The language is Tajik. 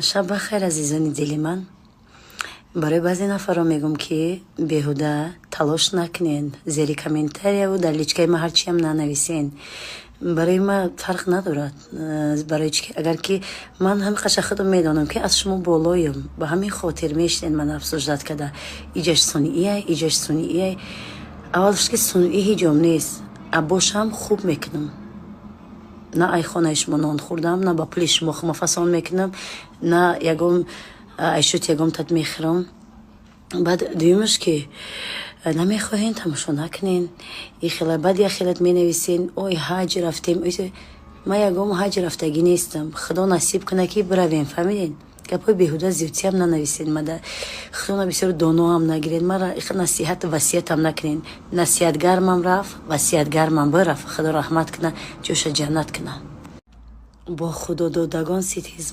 шаб бахайр азизони дили ман. барои баъзе нафарро мегӯм ки беҳуда талош накунен, зери комментарияву дар личкаи ман ҳарчиам нанависен. барои ман фарқ надорад. барои чӣ ки агар ки ман ҳамақаша худам медонам ки аз шумо болоям, ба ҳамин хотир мешинен ман афзуҷдат када иҷаш суниияй, иҷаш суниияй. аввалш ки суниӣ ҳиҷом нест, абошам хуб мекунам. на ай хонаи шумо нон хӯрдам, на ба пули шумо хумафасон мекунам, на ягон айшут ягон тат мехӯрам. баъд дуюмаш ки намехоҳен тамошо накунен, ихела баъд яхелат менависен ой ҳаҷ рафтем. ман ягон ҳаҷ рафтагӣ нестам. Худо насиб куна ки биравем, фаҳмиден. гапҳои беҳуда зиёдтиам нанависен. худона бисёр доноам нагирен. мара насиҳат васиятам накунен. Насиҳатгармам рафт, васиятгармам бирафт. Худо раҳмат куна, ҷоша ҷаннат куна. бо худододагон ситизма